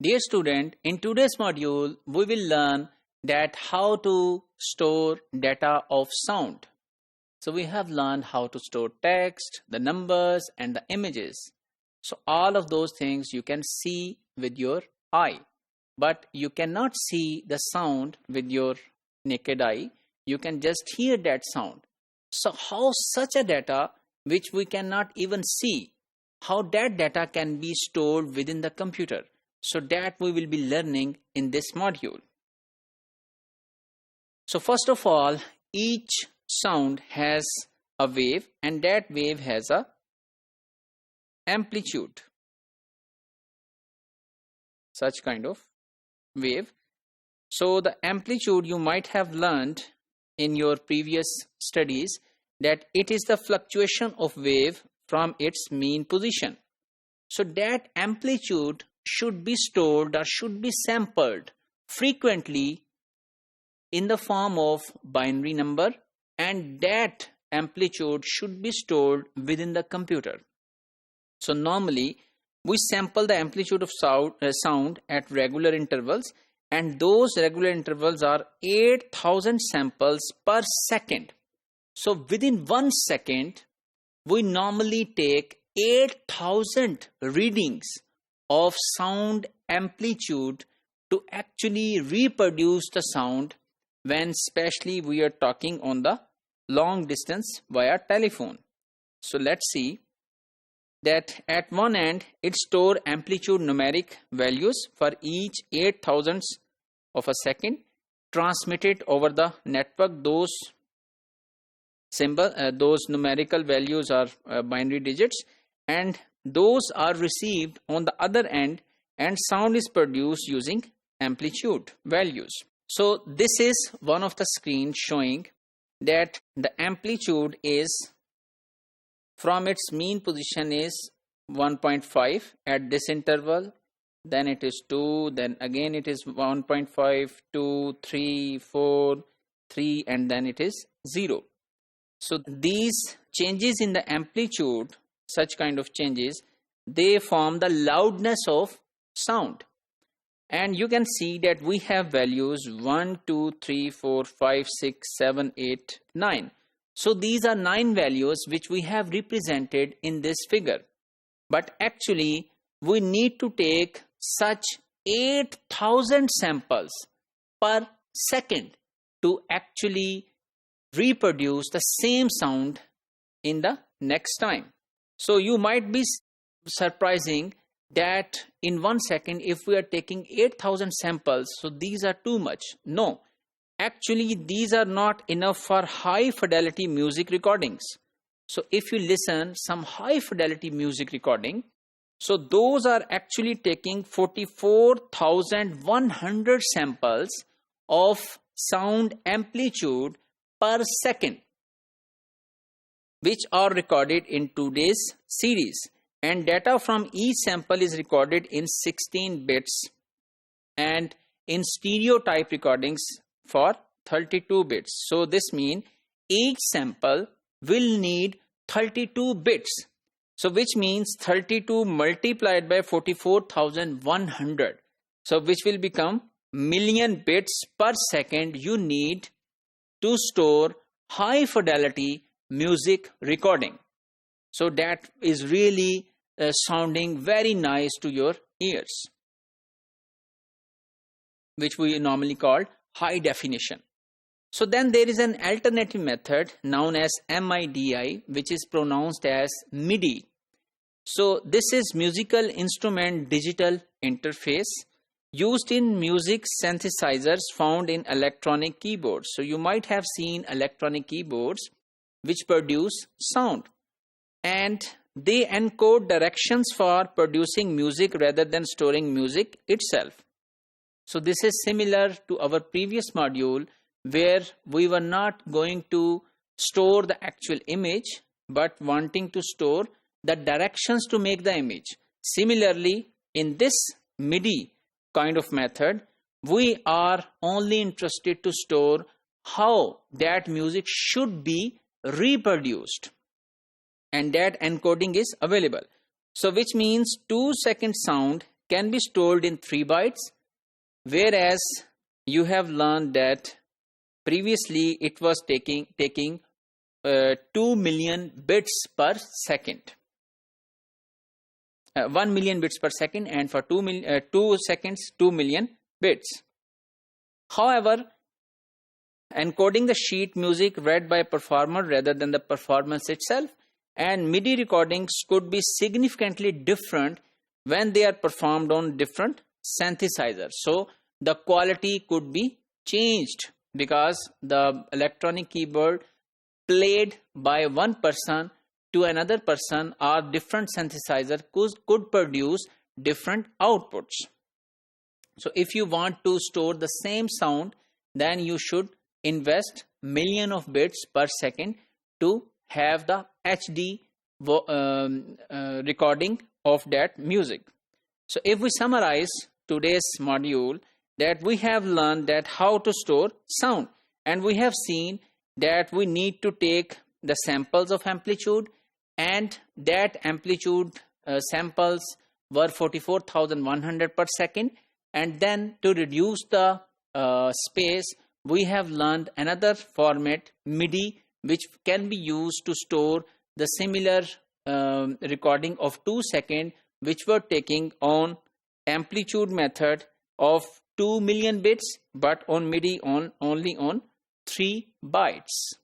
Dear student, in today's module, we will learn that how to store data of sound. So we have learned how to store text, the numbers and the images. So all of those things you can see with your eye, but you cannot see the sound with your naked eye. You can just hear that sound. So how such a data which we cannot even see, how that data can be stored within the computer? So that we will be learning in this module. So first of all, each sound has a wave and that wave has a amplitude. Such kind of wave. So the amplitude you might have learned in your previous studies that it is the fluctuation of wave from its mean position. So that amplitude should be stored or should be sampled frequently in the form of binary number, and that amplitude should be stored within the computer. So normally we sample the amplitude of sound at regular intervals, and those regular intervals are 8,000 samples per second. So within 1 second we normally take 8,000 readings of sound amplitude to actually reproduce the sound when especially we are talking on the long distance via telephone. So let's see that at one end it stores amplitude numeric values for each 8,000 of a second, transmitted over the network. Those numerical values are binary digits, and those are received on the other end, and sound is produced using amplitude values. So this is one of the screens showing that the amplitude is from its mean position is 1.5 at this interval, then it is 2, then again it is 1.5, 2, 3, 4, 3, and then it is 0. So these changes in the amplitude, such kind of changes, they form the loudness of sound. And you can see that we have values 1, 2, 3, 4, 5, 6, 7, 8, 9. So these are 9 values which we have represented in this figure. But actually we need to take such 8,000 samples per second to actually reproduce the same sound in the next time. So you might be surprising that in 1 second if we are taking 8,000 samples, so these are too much. No, actually these are not enough for high fidelity music recordings. So if you listen some high fidelity music recording, so those are actually taking 44,100 samples of sound amplitude per second, which are recorded in today's series, and data from each sample is recorded in 16 bits and in stereo type recordings for 32 bits. So this means each sample will need 32 bits. So which means 32 multiplied by 44,100. So which will become million bits per second you need to store high fidelity music recording. So that is really sounding very nice to your ears, which we normally call high definition. So then there is an alternative method known as MIDI, which is pronounced as MIDI. So this is musical instrument digital interface used in music synthesizers found in electronic keyboards. So you might have seen electronic keyboards which produce sound, and they encode directions for producing music rather than storing music itself. So this is similar to our previous module where we were not going to store the actual image but wanting to store the directions to make the image. Similarly, in this MIDI kind of method, we are only interested to store how that music should be reproduced, and that encoding is available. So which means 2-second sound can be stored in 3 bytes, whereas you have learned that previously it was taking 2 million bits per second. 1 million bits per second, and for 2 seconds 2 million bits. However, encoding the sheet music read by a performer rather than the performance itself, and MIDI recordings could be significantly different when they are performed on different synthesizers. So the quality could be changed because the electronic keyboard played by one person to another person or different synthesizer could produce different outputs. So if you want to store the same sound, then you should invest million of bits per second to have the HD recording of that music. So if we summarize today's module, that we have learned that how to store sound, and we have seen that we need to take the samples of amplitude, and that amplitude samples were 44,100 per second, and then to reduce the space, we have learned another format, MIDI, which can be used to store the similar recording of 2 seconds, which were taking on amplitude method of 2 million bits, but on MIDI only on 3 bytes.